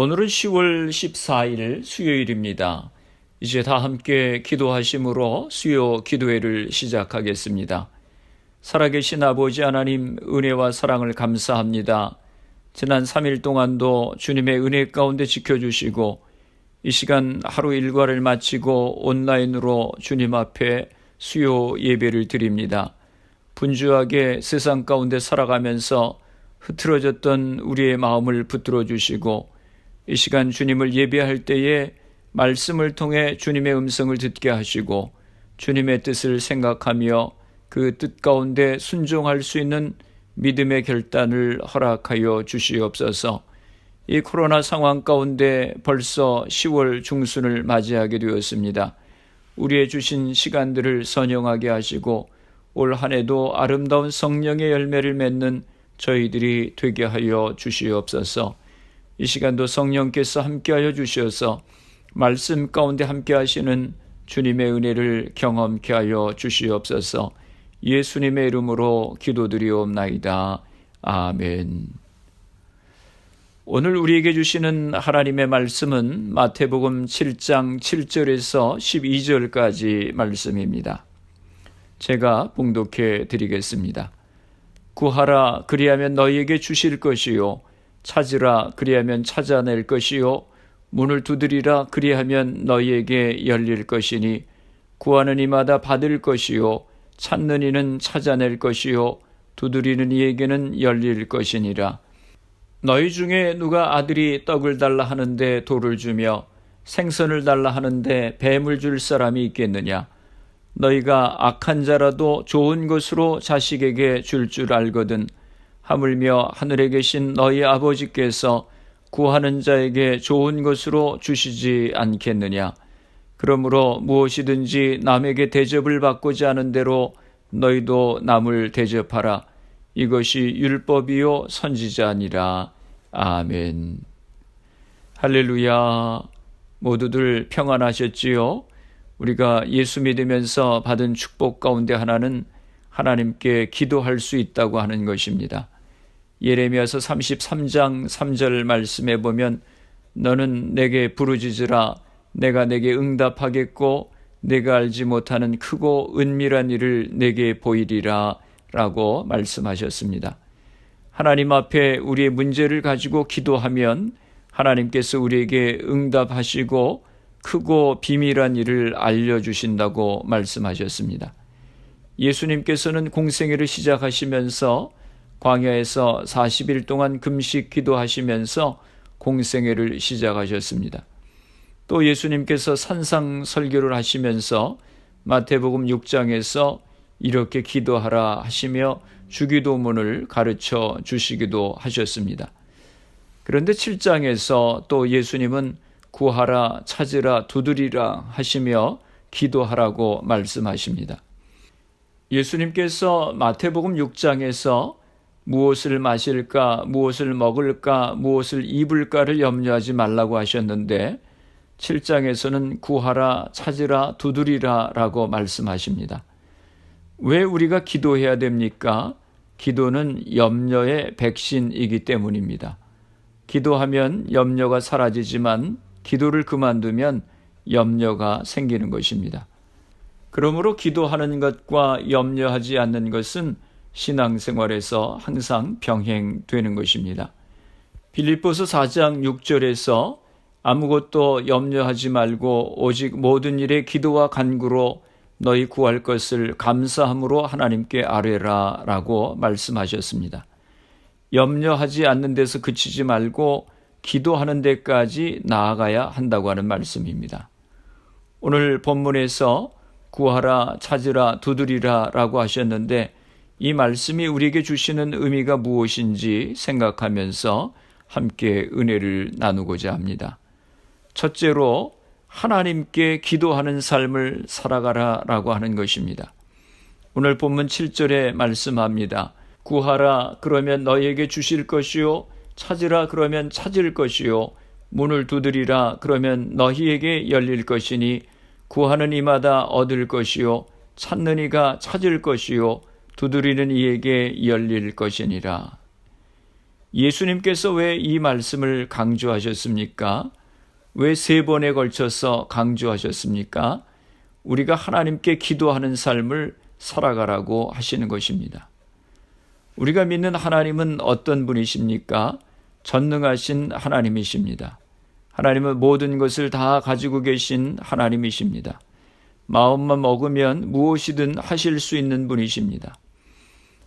오늘은 10월 14일 수요일입니다. 이제 다 함께 기도하심으로 수요 기도회를 시작하겠습니다. 살아계신 아버지 하나님, 은혜와 사랑을 감사합니다. 지난 3일 동안도 주님의 은혜 가운데 지켜주시고 이 시간 하루 일과를 마치고 온라인으로 주님 앞에 수요 예배를 드립니다. 분주하게 세상 가운데 살아가면서 흐트러졌던 우리의 마음을 붙들어 주시고 이 시간 주님을 예배할 때에 말씀을 통해 주님의 음성을 듣게 하시고 주님의 뜻을 생각하며 그 뜻 가운데 순종할 수 있는 믿음의 결단을 허락하여 주시옵소서. 이 코로나 상황 가운데 벌써 10월 중순을 맞이하게 되었습니다. 우리의 주신 시간들을 선영하게 하시고 올 한 해도 아름다운 성령의 열매를 맺는 저희들이 되게 하여 주시옵소서. 이 시간도 성령께서 함께하여 주셔서 말씀 가운데 함께하시는 주님의 은혜를 경험케 하여 주시옵소서. 예수님의 이름으로 기도드리옵나이다. 아멘. 오늘 우리에게 주시는 하나님의 말씀은 마태복음 7장 7절에서 12절까지 말씀입니다. 제가 봉독해 드리겠습니다. 구하라, 그리하면 너희에게 주실 것이요, 찾으라, 그리하면 찾아낼 것이요, 문을 두드리라, 그리하면 너희에게 열릴 것이니 구하는 이마다 받을 것이요, 찾는 이는 찾아낼 것이요, 두드리는 이에게는 열릴 것이니라. 너희 중에 누가 아들이 떡을 달라 하는데 돌을 주며 생선을 달라 하는데 뱀을 줄 사람이 있겠느냐? 너희가 악한 자라도 좋은 것으로 자식에게 줄 줄 알거든 하물며 하늘에 계신 너희 아버지께서 구하는 자에게 좋은 것으로 주시지 않겠느냐? 그러므로 무엇이든지 남에게 대접을 받고자 하는 대로 너희도 남을 대접하라. 이것이 율법이요 선지자니라. 아멘. 할렐루야. 모두들 평안하셨지요? 우리가 예수 믿으면서 받은 축복 가운데 하나는 하나님께 기도할 수 있다고 하는 것입니다. 예레미야서 33장 3절 말씀에 보면 너는 내게 부르짖으라, 내가 내게 응답하겠고 내가 알지 못하는 크고 은밀한 일을 내게 보이리라 라고 말씀하셨습니다. 하나님 앞에 우리의 문제를 가지고 기도하면 하나님께서 우리에게 응답하시고 크고 비밀한 일을 알려주신다고 말씀하셨습니다. 예수님께서는 공생애를 시작하시면서 광야에서 40일 동안 금식 기도하시면서 공생애를 시작하셨습니다. 또 예수님께서 산상 설교를 하시면서 마태복음 6장에서 이렇게 기도하라 하시며 주기도문을 가르쳐 주시기도 하셨습니다. 그런데 7장에서 또 예수님은 구하라, 찾으라, 두드리라 하시며 기도하라고 말씀하십니다. 예수님께서 마태복음 6장에서 무엇을 마실까, 무엇을 먹을까, 무엇을 입을까를 염려하지 말라고 하셨는데 7장에서는 구하라, 찾으라, 두드리라 라고 말씀하십니다. 왜 우리가 기도해야 됩니까? 기도는 염려의 백신이기 때문입니다. 기도하면 염려가 사라지지만 기도를 그만두면 염려가 생기는 것입니다. 그러므로 기도하는 것과 염려하지 않는 것은 신앙생활에서 항상 병행되는 것입니다. 빌립보서 4장 6절에서 아무것도 염려하지 말고 오직 모든 일에 기도와 간구로 너희 구할 것을 감사함으로 하나님께 아뢰라 라고 말씀하셨습니다. 염려하지 않는 데서 그치지 말고 기도하는 데까지 나아가야 한다고 하는 말씀입니다. 오늘 본문에서 구하라, 찾으라, 두드리라 라고 하셨는데 이 말씀이 우리에게 주시는 의미가 무엇인지 생각하면서 함께 은혜를 나누고자 합니다. 첫째로 하나님께 기도하는 삶을 살아가라 라고 하는 것입니다. 오늘 본문 7절에 말씀합니다. 구하라, 그러면 너희에게 주실 것이요, 찾으라, 그러면 찾을 것이요, 문을 두드리라, 그러면 너희에게 열릴 것이니 구하는 이마다 얻을 것이요, 찾는 이가 찾을 것이요, 두드리는 이에게 열릴 것이니라. 예수님께서 왜 이 말씀을 강조하셨습니까? 왜 3번에 걸쳐서 강조하셨습니까? 우리가 하나님께 기도하는 삶을 살아가라고 하시는 것입니다. 우리가 믿는 하나님은 어떤 분이십니까? 전능하신 하나님이십니다. 하나님은 모든 것을 다 가지고 계신 하나님이십니다. 마음만 먹으면 무엇이든 하실 수 있는 분이십니다.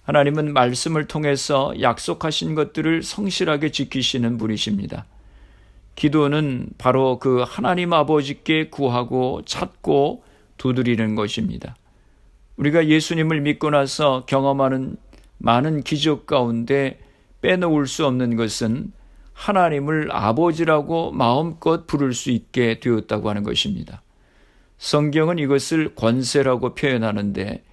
하나님은 말씀을 통해서 약속하신 것들을 성실하게 지키시는 분이십니다. 기도는 바로 그 하나님 아버지께 구하고 찾고 두드리는 것입니다. 우리가 예수님을 믿고 나서 경험하는 많은 기적 가운데 빼놓을 수 없는 것은 하나님을 아버지라고 마음껏 부를 수 있게 되었다고 하는 것입니다. 성경은 이것을 권세라고 표현하는데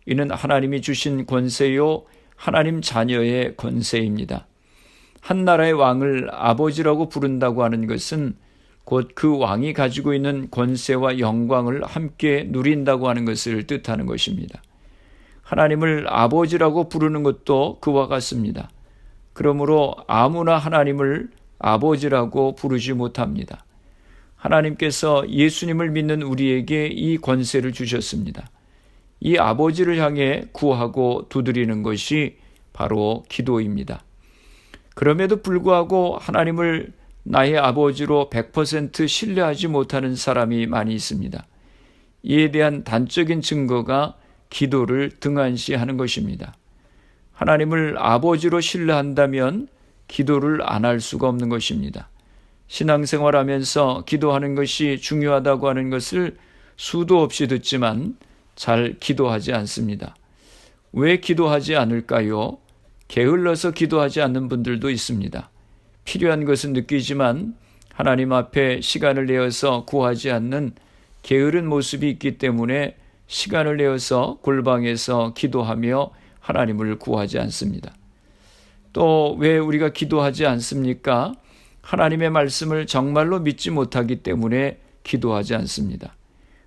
이는 하나님이 주신 권세요 하나님 자녀의 권세입니다. 한 나라의 왕을 아버지라고 부른다고 하는 것은 곧 그 왕이 가지고 있는 권세와 영광을 함께 누린다고 하는 것을 뜻하는 것입니다. 하나님을 아버지라고 부르는 것도 그와 같습니다. 그러므로 아무나 하나님을 아버지라고 부르지 못합니다. 하나님께서 예수님을 믿는 우리에게 이 권세를 주셨습니다. 이 아버지를 향해 구하고 두드리는 것이 바로 기도입니다. 그럼에도 불구하고 하나님을 나의 아버지로 100% 신뢰하지 못하는 사람이 많이 있습니다. 이에 대한 단적인 증거가 기도를 등한시하는 것입니다. 하나님을 아버지로 신뢰한다면 기도를 안 할 수가 없는 것입니다. 신앙생활하면서 기도하는 것이 중요하다고 하는 것을 수도 없이 듣지만 잘 기도하지 않습니다. 왜 기도하지 않을까요? 게을러서 기도하지 않는 분들도 있습니다. 필요한 것은 느끼지만 하나님 앞에 시간을 내어서 구하지 않는 게으른 모습이 있기 때문에 시간을 내어서 골방에서 기도하며 하나님을 구하지 않습니다. 또 왜 우리가 기도하지 않습니까? 하나님의 말씀을 정말로 믿지 못하기 때문에 기도하지 않습니다.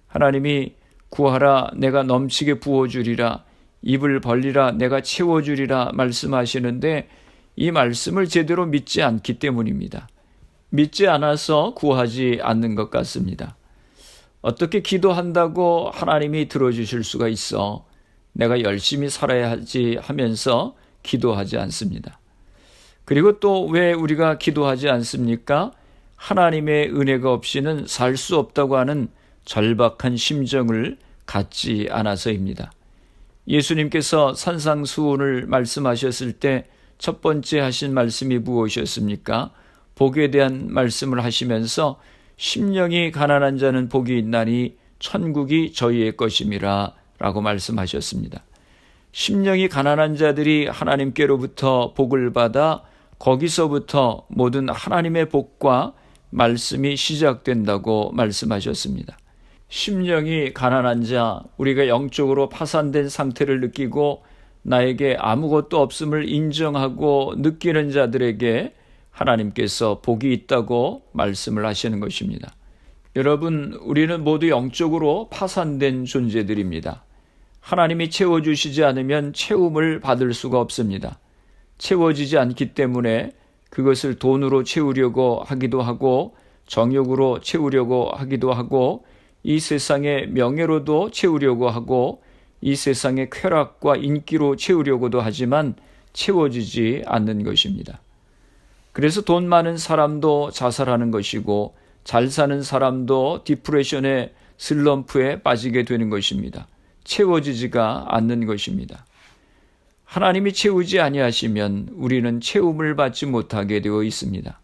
하나님이 구하라 내가 넘치게 부어주리라 입을 벌리라 내가 채워주리라 말씀하시는데 이 말씀을 제대로 믿지 않기 때문입니다. 믿지 않아서 구하지 않는 것 같습니다. 어떻게 기도한다고 하나님이 들어주실 수가 있어? 내가 열심히 살아야 하지 하면서 기도하지 않습니다. 그리고 또 왜 우리가 기도하지 않습니까? 하나님의 은혜가 없이는 살 수 없다고 하는 절박한 심정을 갖지 않아서입니다. 예수님께서 산상수훈을 말씀하셨을 때 첫 번째 하신 말씀이 무엇이었습니까? 복에 대한 말씀을 하시면서 심령이 가난한 자는 복이 있나니 천국이 저희의 것임이라 라고 말씀하셨습니다. 심령이 가난한 자들이 하나님께로부터 복을 받아 거기서부터 모든 하나님의 복과 말씀이 시작된다고 말씀하셨습니다. 심령이 가난한 자, 우리가 영적으로 파산된 상태를 느끼고 나에게 아무것도 없음을 인정하고 느끼는 자들에게 하나님께서 복이 있다고 말씀을 하시는 것입니다. 여러분, 우리는 모두 영적으로 파산된 존재들입니다. 하나님이 채워주시지 않으면 채움을 받을 수가 없습니다. 채워지지 않기 때문에 그것을 돈으로 채우려고 하기도 하고 정욕으로 채우려고 하기도 하고 이 세상의 명예로도 채우려고 하고 이 세상의 쾌락과 인기로 채우려고도 하지만 채워지지 않는 것입니다. 그래서 돈 많은 사람도 자살하는 것이고 잘 사는 사람도 디프레션의 슬럼프에 빠지게 되는 것입니다. 채워지지가 않는 것입니다. 하나님이 채우지 아니하시면 우리는 채움을 받지 못하게 되어 있습니다.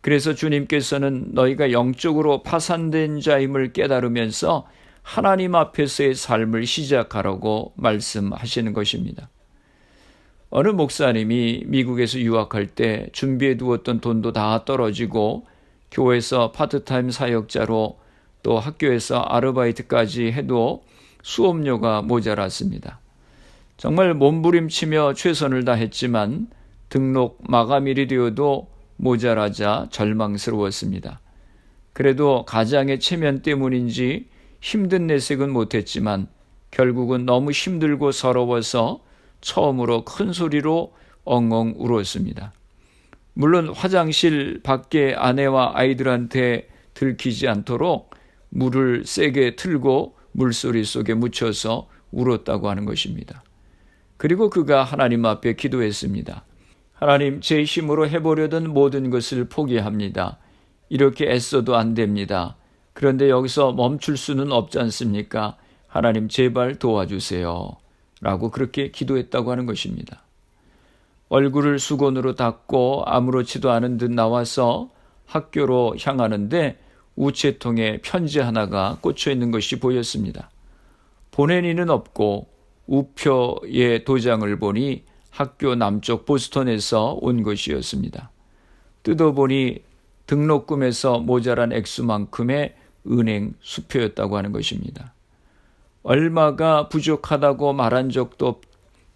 그래서 주님께서는 너희가 영적으로 파산된 자임을 깨달으면서 하나님 앞에서의 삶을 시작하라고 말씀하시는 것입니다. 어느 목사님이 미국에서 유학할 때 준비해 두었던 돈도 다 떨어지고 교회에서 파트타임 사역자로 또 학교에서 아르바이트까지 해도 수업료가 모자랐습니다. 정말 몸부림치며 최선을 다했지만 등록 마감일이 되어도 모자라자 절망스러웠습니다. 그래도 가장의 체면 때문인지 힘든 내색은 못했지만 결국은 너무 힘들고 서러워서 처음으로 큰 소리로 엉엉 울었습니다. 물론 화장실 밖에 아내와 아이들한테 들키지 않도록 물을 세게 틀고 물소리 속에 묻혀서 울었다고 하는 것입니다. 그리고 그가 하나님 앞에 기도했습니다. 하나님, 제 힘으로 해보려던 모든 것을 포기합니다. 이렇게 애써도 안 됩니다. 그런데 여기서 멈출 수는 없지 않습니까? 하나님, 제발 도와주세요. 라고 그렇게 기도했다고 하는 것입니다. 얼굴을 수건으로 닦고 아무렇지도 않은 듯 나와서 학교로 향하는데 우체통에 편지 하나가 꽂혀 있는 것이 보였습니다. 보낸 이는 없고 우표의 도장을 보니 학교 남쪽 보스턴에서 온 것이었습니다. 뜯어보니 등록금에서 모자란 액수만큼의 은행 수표였다고 하는 것입니다. 얼마가 부족하다고 말한 적도 없고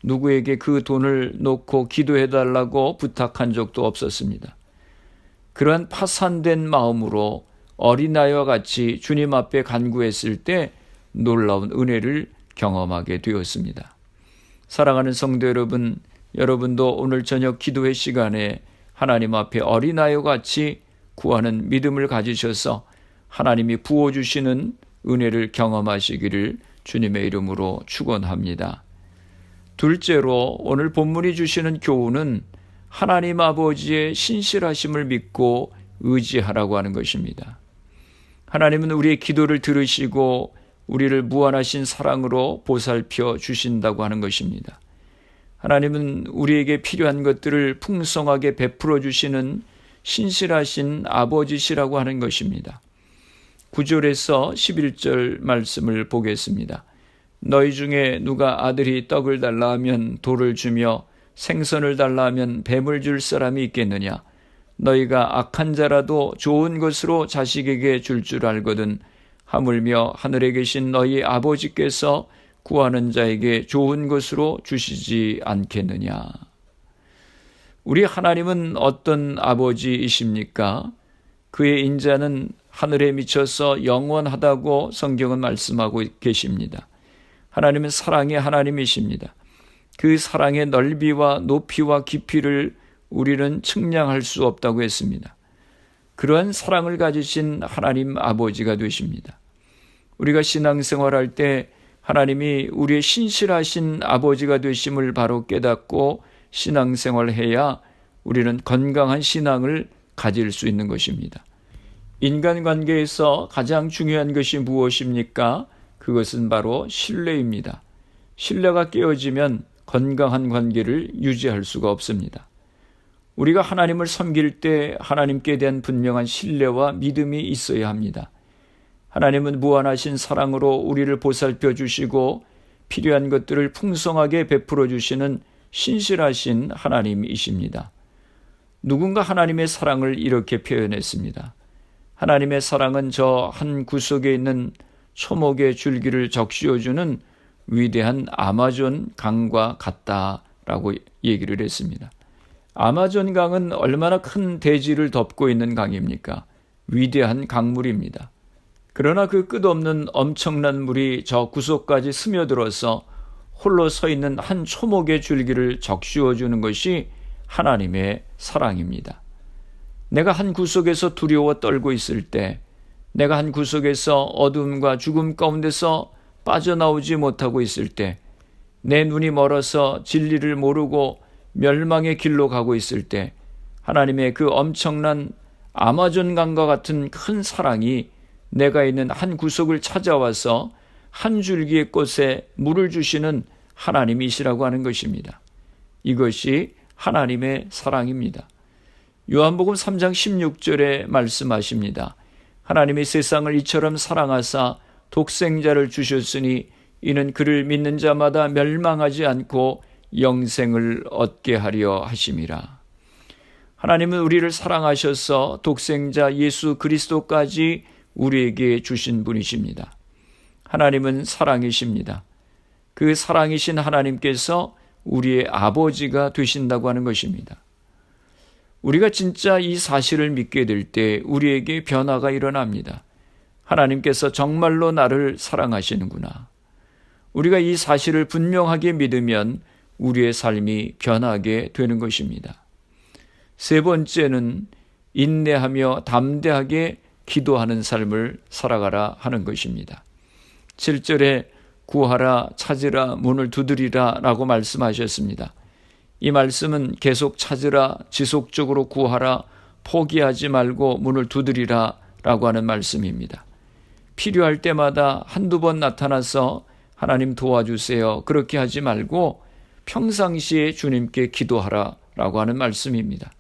누구에게 그 돈을 놓고 기도해달라고 부탁한 적도 없었습니다. 그러한 파산된 마음으로 어린아이와 같이 주님 앞에 간구했을 때 놀라운 은혜를 경험하게 되었습니다. 사랑하는 성도 여러분, 여러분도 오늘 저녁 기도회 시간에 하나님 앞에 어린아이와 같이 구하는 믿음을 가지셔서 하나님이 부어주시는 은혜를 경험하시기를 주님의 이름으로 축원합니다. 둘째로 오늘 본문이 주시는 교훈은 하나님 아버지의 신실하심을 믿고 의지하라고 하는 것입니다. 하나님은 우리의 기도를 들으시고 우리를 무한하신 사랑으로 보살펴 주신다고 하는 것입니다. 하나님은 우리에게 필요한 것들을 풍성하게 베풀어 주시는 신실하신 아버지시라고 하는 것입니다. 9절에서 11절 말씀을 보겠습니다. 너희 중에 누가 아들이 떡을 달라 하면 돌을 주며 생선을 달라 하면 뱀을 줄 사람이 있겠느냐? 너희가 악한 자라도 좋은 것으로 자식에게 줄 알거든 하물며 하늘에 계신 너희 아버지께서 구하는 자에게 좋은 것으로 주시지 않겠느냐? 우리 하나님은 어떤 아버지이십니까? 그의 인자는 하늘에 미쳐서 영원하다고 성경은 말씀하고 계십니다. 하나님은 사랑의 하나님이십니다. 그 사랑의 넓이와 높이와 깊이를 우리는 측량할 수 없다고 했습니다. 그러한 사랑을 가지신 하나님 아버지가 되십니다. 우리가 신앙생활할 때 하나님이 우리의 신실하신 아버지가 되심을 바로 깨닫고 신앙생활해야 우리는 건강한 신앙을 가질 수 있는 것입니다. 인간관계에서 가장 중요한 것이 무엇입니까? 그것은 바로 신뢰입니다. 신뢰가 깨어지면 건강한 관계를 유지할 수가 없습니다. 우리가 하나님을 섬길 때 하나님께 대한 분명한 신뢰와 믿음이 있어야 합니다. 하나님은 무한하신 사랑으로 우리를 보살펴 주시고 필요한 것들을 풍성하게 베풀어 주시는 신실하신 하나님이십니다. 누군가 하나님의 사랑을 이렇게 표현했습니다. 하나님의 사랑은 저 한 구석에 있는 초목의 줄기를 적시어주는 위대한 아마존 강과 같다라고 얘기를 했습니다. 아마존 강은 얼마나 큰 대지를 덮고 있는 강입니까? 위대한 강물입니다. 그러나 그 끝없는 엄청난 물이 저 구석까지 스며들어서 홀로 서 있는 한 초목의 줄기를 적시어주는 것이 하나님의 사랑입니다. 내가 한 구석에서 두려워 떨고 있을 때, 내가 한 구석에서 어둠과 죽음 가운데서 빠져나오지 못하고 있을 때, 내 눈이 멀어서 진리를 모르고 멸망의 길로 가고 있을 때 하나님의 그 엄청난 아마존 강과 같은 큰 사랑이 내가 있는 한 구석을 찾아와서 한 줄기의 꽃에 물을 주시는 하나님이시라고 하는 것입니다. 이것이 하나님의 사랑입니다. 요한복음 3장 16절에 말씀하십니다. 하나님이 세상을 이처럼 사랑하사 독생자를 주셨으니 이는 그를 믿는 자마다 멸망하지 않고 영생을 얻게 하려 하심이라. 하나님은 우리를 사랑하셔서 독생자 예수 그리스도까지 우리에게 주신 분이십니다. 하나님은 사랑이십니다. 그 사랑이신 하나님께서 우리의 아버지가 되신다고 하는 것입니다. 우리가 진짜 이 사실을 믿게 될 때 우리에게 변화가 일어납니다. 하나님께서 정말로 나를 사랑하시는구나. 우리가 이 사실을 분명하게 믿으면 우리의 삶이 변하게 되는 것입니다. 세 번째는 인내하며 담대하게 기도하는 삶을 살아가라 하는 것입니다. 7절에 구하라, 찾으라, 문을 두드리라 라고 말씀하셨습니다. 이 말씀은 계속 찾으라, 지속적으로 구하라, 포기하지 말고 문을 두드리라 라고 하는 말씀입니다. 필요할 때마다 한두 번 나타나서 하나님 도와주세요, 그렇게 하지 말고 평상시에 주님께 기도하라 라고 하는 말씀입니다.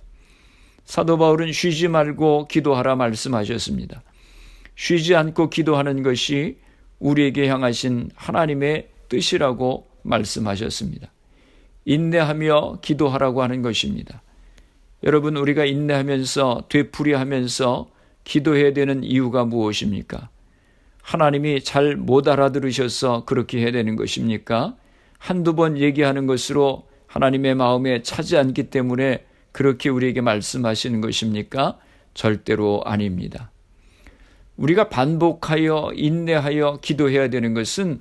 사도 바울은 쉬지 말고 기도하라 말씀하셨습니다. 쉬지 않고 기도하는 것이 우리에게 향하신 하나님의 뜻이라고 말씀하셨습니다. 인내하며 기도하라고 하는 것입니다. 여러분, 우리가 인내하면서 되풀이하면서 기도해야 되는 이유가 무엇입니까? 하나님이 잘 못 알아들으셔서 그렇게 해야 되는 것입니까? 한두 번 얘기하는 것으로 하나님의 마음에 차지 않기 때문에 그렇게 우리에게 말씀하시는 것입니까? 절대로 아닙니다. 우리가 반복하여 인내하여 기도해야 되는 것은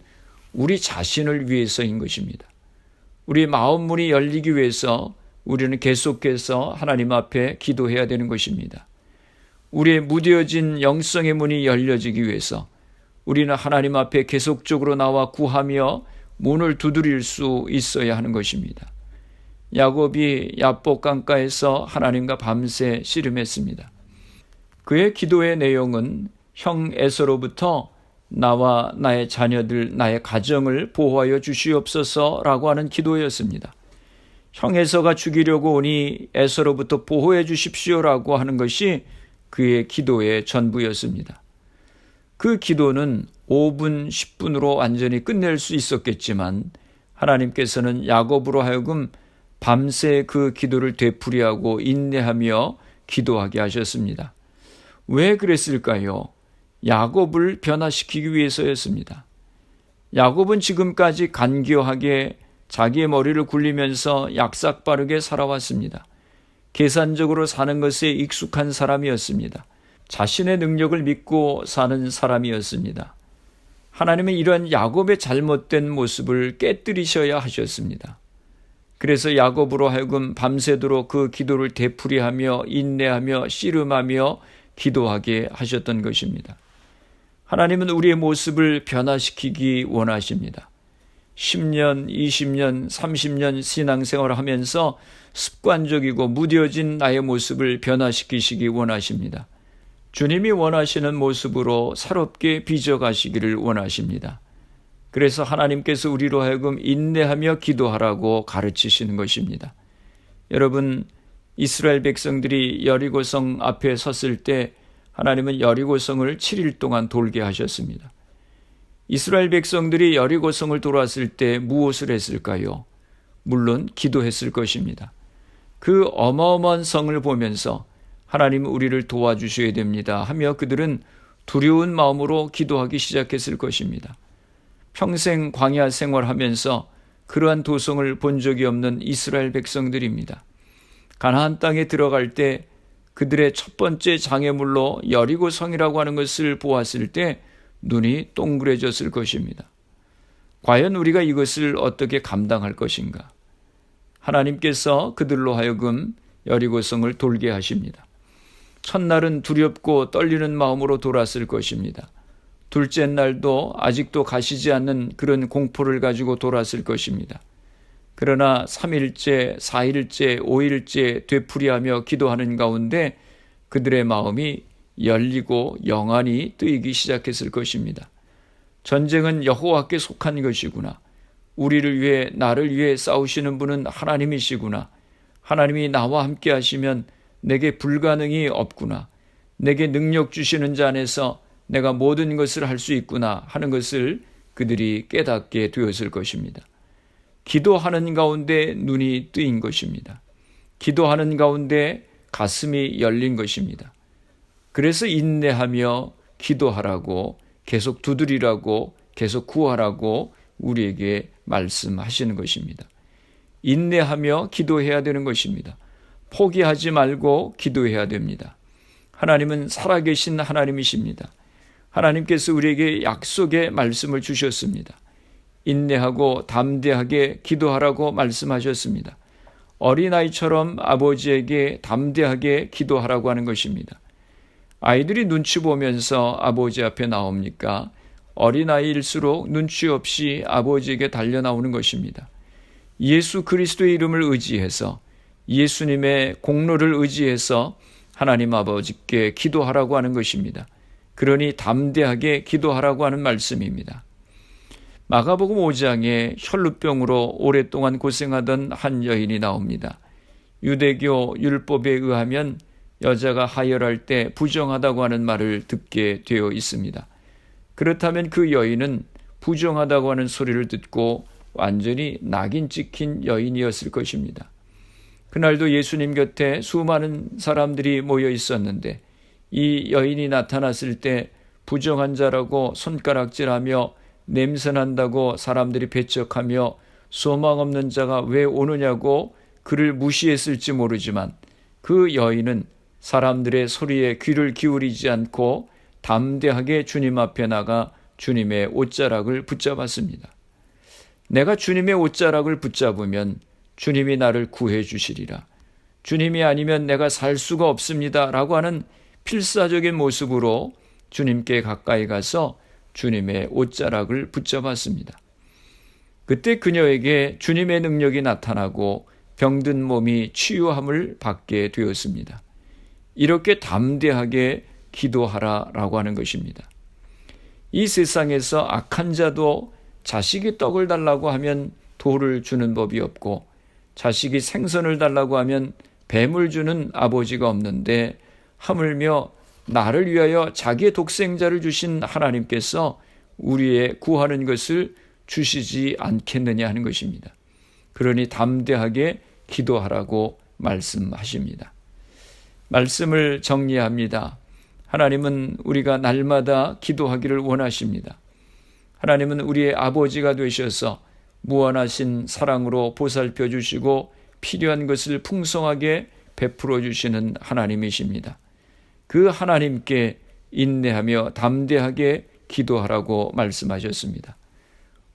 우리 자신을 위해서인 것입니다. 우리 마음 문이 열리기 위해서 우리는 계속해서 하나님 앞에 기도해야 되는 것입니다. 우리의 무뎌진 영성의 문이 열려지기 위해서 우리는 하나님 앞에 계속적으로 나와 구하며 문을 두드릴 수 있어야 하는 것입니다. 야곱이 야복 강가에서 하나님과 밤새 씨름했습니다. 그의 기도의 내용은 형 에서로부터 나와 나의 자녀들, 나의 가정을 보호하여 주시옵소서라고 하는 기도였습니다. 형 에서가 죽이려고 오니 에서로부터 보호해 주십시오라고 하는 것이 그의 기도의 전부였습니다. 그 기도는 5분, 10분으로 완전히 끝낼 수 있었겠지만 하나님께서는 야곱으로 하여금 밤새 그 기도를 되풀이하고 인내하며 기도하게 하셨습니다. 왜 그랬을까요? 야곱을 변화시키기 위해서였습니다. 야곱은 지금까지 간교하게 자기의 머리를 굴리면서 약삭빠르게 살아왔습니다. 계산적으로 사는 것에 익숙한 사람이었습니다. 자신의 능력을 믿고 사는 사람이었습니다. 하나님은 이러한 야곱의 잘못된 모습을 깨뜨리셔야 하셨습니다. 그래서 야곱으로 하여금 밤새도록 그 기도를 되풀이하며 인내하며 씨름하며 기도하게 하셨던 것입니다. 하나님은 우리의 모습을 변화시키기 원하십니다. 10년, 20년, 30년 신앙생활을 하면서 습관적이고 무뎌진 나의 모습을 변화시키시기 원하십니다. 주님이 원하시는 모습으로 새롭게 빚어가시기를 원하십니다. 그래서 하나님께서 우리로 하여금 인내하며 기도하라고 가르치시는 것입니다. 여러분, 이스라엘 백성들이 여리고성 앞에 섰을 때 하나님은 여리고성을 7일 동안 돌게 하셨습니다. 이스라엘 백성들이 여리고성을 돌았을 때 무엇을 했을까요? 물론 기도했을 것입니다. 그 어마어마한 성을 보면서 하나님, 우리를 도와주셔야 됩니다 하며 그들은 두려운 마음으로 기도하기 시작했을 것입니다. 평생 광야 생활하면서 그러한 도성을 본 적이 없는 이스라엘 백성들입니다. 가나안 땅에 들어갈 때 그들의 첫 번째 장애물로 여리고성이라고 하는 것을 보았을 때 눈이 동그래졌을 것입니다. 과연 우리가 이것을 어떻게 감당할 것인가? 하나님께서 그들로 하여금 여리고성을 돌게 하십니다. 첫날은 두렵고 떨리는 마음으로 돌았을 것입니다. 둘째 날도 아직도 가시지 않는 그런 공포를 가지고 돌았을 것입니다. 그러나 3일째, 4일째, 5일째 되풀이하며 기도하는 가운데 그들의 마음이 열리고 영안이 뜨이기 시작했을 것입니다. 전쟁은 여호와께 속한 것이구나. 우리를 위해, 나를 위해 싸우시는 분은 하나님이시구나. 하나님이 나와 함께 하시면 내게 불가능이 없구나. 내게 능력 주시는 자 안에서 내가 모든 것을 할 수 있구나 하는 것을 그들이 깨닫게 되었을 것입니다. 기도하는 가운데 눈이 뜨인 것입니다. 기도하는 가운데 가슴이 열린 것입니다. 그래서 인내하며 기도하라고, 계속 두드리라고, 계속 구하라고 우리에게 말씀하시는 것입니다. 인내하며 기도해야 되는 것입니다. 포기하지 말고 기도해야 됩니다. 하나님은 살아계신 하나님이십니다. 하나님께서 우리에게 약속의 말씀을 주셨습니다. 인내하고 담대하게 기도하라고 말씀하셨습니다. 어린아이처럼 아버지에게 담대하게 기도하라고 하는 것입니다. 아이들이 눈치 보면서 아버지 앞에 나옵니까? 어린아이일수록 눈치 없이 아버지에게 달려나오는 것입니다. 예수 그리스도의 이름을 의지해서, 예수님의 공로를 의지해서 하나님 아버지께 기도하라고 하는 것입니다. 그러니 담대하게 기도하라고 하는 말씀입니다. 마가복음 5장에 혈루병으로 오랫동안 고생하던 한 여인이 나옵니다. 유대교 율법에 의하면 여자가 하혈할 때 부정하다고 하는 말을 듣게 되어 있습니다. 그렇다면 그 여인은 부정하다고 하는 소리를 듣고 완전히 낙인 찍힌 여인이었을 것입니다. 그날도 예수님 곁에 수많은 사람들이 모여 있었는데 이 여인이 나타났을 때 부정한 자라고 손가락질하며 냄새난다고 사람들이 배척하며 소망 없는 자가 왜 오느냐고 그를 무시했을지 모르지만 그 여인은 사람들의 소리에 귀를 기울이지 않고 담대하게 주님 앞에 나가 주님의 옷자락을 붙잡았습니다. 내가 주님의 옷자락을 붙잡으면 주님이 나를 구해 주시리라. 주님이 아니면 내가 살 수가 없습니다. 라고 하는 필사적인 모습으로 주님께 가까이 가서 주님의 옷자락을 붙잡았습니다. 그때 그녀에게 주님의 능력이 나타나고 병든 몸이 치유함을 받게 되었습니다. 이렇게 담대하게 기도하라라고 하는 것입니다. 이 세상에서 악한 자도 자식이 떡을 달라고 하면 돌을 주는 법이 없고 자식이 생선을 달라고 하면 뱀을 주는 아버지가 없는데 하물며 나를 위하여 자기의 독생자를 주신 하나님께서 우리의 구하는 것을 주시지 않겠느냐 하는 것입니다. 그러니 담대하게 기도하라고 말씀하십니다. 말씀을 정리합니다. 하나님은 우리가 날마다 기도하기를 원하십니다. 하나님은 우리의 아버지가 되셔서 무한하신 사랑으로 보살펴 주시고 필요한 것을 풍성하게 베풀어 주시는 하나님이십니다. 그 하나님께 인내하며 담대하게 기도하라고 말씀하셨습니다.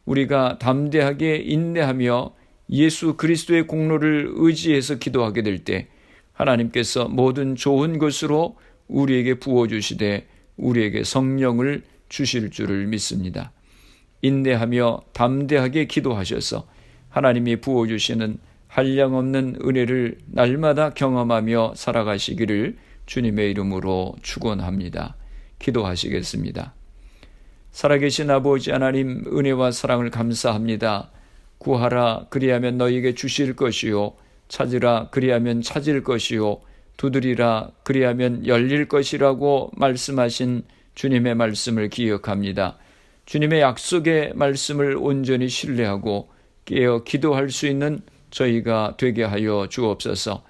우리가 담대하게 인내하며 예수 그리스도의 공로를 의지해서 기도하게 될 때 하나님께서 모든 좋은 것으로 우리에게 부어주시되 우리에게 성령을 주실 줄을 믿습니다. 인내하며 담대하게 기도하셔서 하나님이 부어주시는 한량없는 은혜를 날마다 경험하며 살아가시기를 주님의 이름으로 축원합니다. 기도하시겠습니다. 살아계신 아버지 하나님, 은혜와 사랑을 감사합니다. 구하라 그리하면 너희에게 주실 것이요, 찾으라 그리하면 찾을 것이요, 두드리라 그리하면 열릴 것이라고 말씀하신 주님의 말씀을 기억합니다. 주님의 약속의 말씀을 온전히 신뢰하고 깨어 기도할 수 있는 저희가 되게 하여 주옵소서.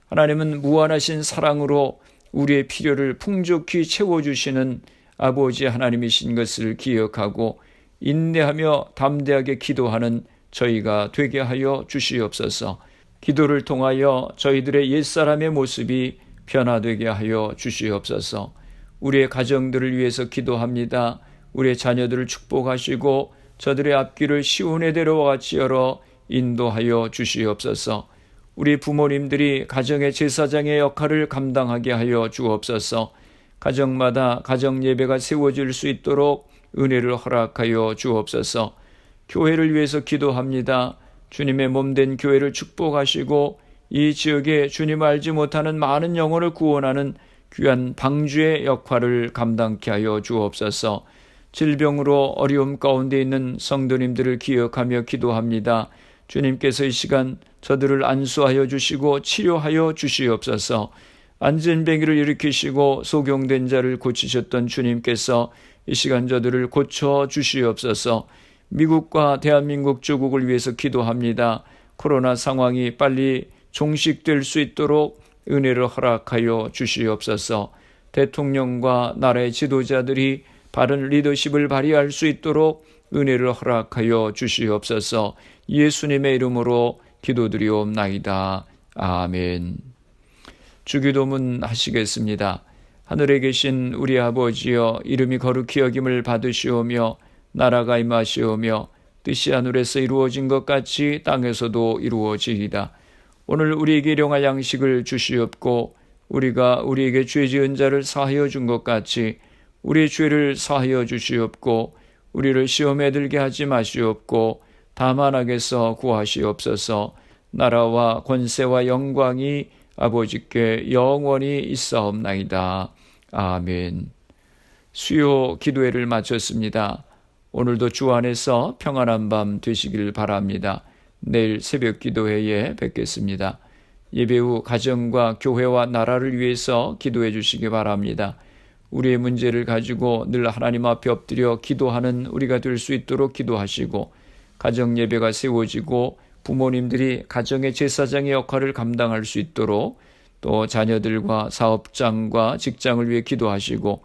하나님은 무한하신 사랑으로 우리의 필요를 풍족히 채워주시는 아버지 하나님이신 것을 기억하고 인내하며 담대하게 기도하는 저희가 되게 하여 주시옵소서. 기도를 통하여 저희들의 옛사람의 모습이 변화되게 하여 주시옵소서. 우리의 가정들을 위해서 기도합니다. 우리의 자녀들을 축복하시고 저들의 앞길을 시온의 대로와 같이 열어 인도하여 주시옵소서. 우리 부모님들이 가정의 제사장의 역할을 감당하게 하여 주옵소서. 가정마다 가정 예배가 세워질 수 있도록 은혜를 허락하여 주옵소서. 교회를 위해서 기도합니다. 주님의 몸된 교회를 축복하시고 이 지역에 주님을 알지 못하는 많은 영혼을 구원하는 귀한 방주의 역할을 감당케 하여 주옵소서. 질병으로 어려움 가운데 있는 성도님들을 기억하며 기도합니다. 주님께서 이 시간 저들을 안수하여 주시고 치료하여 주시옵소서. 안전뱅이를 일으키시고 소경된 자를 고치셨던 주님께서 이 시간 저들을 고쳐 주시옵소서. 미국과 대한민국 조국을 위해서 기도합니다. 코로나 상황이 빨리 종식될 수 있도록 은혜를 허락하여 주시옵소서. 대통령과 나라의 지도자들이 바른 리더십을 발휘할 수 있도록 은혜를 허락하여 주시옵소서. 예수님의 이름으로 기도드리옵나이다. 아멘. 주기도문 하시겠습니다. 하늘에 계신 우리 아버지여, 이름이 거룩히 여김을 받으시오며 나라가 임하시오며 뜻이 하늘에서 이루어진 것 같이 땅에서도 이루어지이다. 오늘 우리에게 일용할 양식을 주시옵고 우리가 우리에게 죄 지은 자를 사하여 준 것 같이 우리의 죄를 사하여 주시옵고 우리를 시험에 들게 하지 마시옵고 다만 악에서 구하시옵소서. 나라와 권세와 영광이 아버지께 영원히 있사옵나이다. 아멘. 수요 기도회를 마쳤습니다. 오늘도 주 안에서 평안한 밤 되시길 바랍니다. 내일 새벽 기도회에 뵙겠습니다. 예배 후 가정과 교회와 나라를 위해서 기도해 주시기 바랍니다. 우리의 문제를 가지고 늘 하나님 앞에 엎드려 기도하는 우리가 될 수 있도록 기도하시고 가정 예배가 세워지고 부모님들이 가정의 제사장의 역할을 감당할 수 있도록 또 자녀들과 사업장과 직장을 위해 기도하시고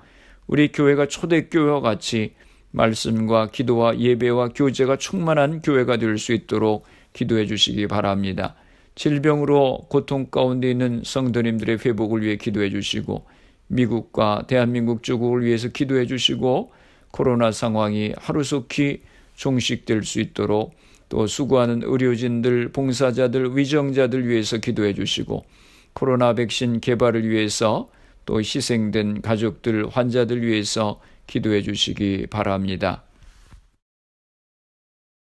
우리 교회가 초대교회와 같이 말씀과 기도와 예배와 교제가 충만한 교회가 될 수 있도록 기도해 주시기 바랍니다. 질병으로 고통 가운데 있는 성도님들의 회복을 위해 기도해 주시고 미국과 대한민국 조국을 위해서 기도해 주시고 코로나 상황이 하루속히 종식될 수 있도록 또 수고하는 의료진들, 봉사자들, 위정자들 위해서 기도해 주시고 코로나 백신 개발을 위해서 또 희생된 가족들, 환자들 위해서 기도해 주시기 바랍니다.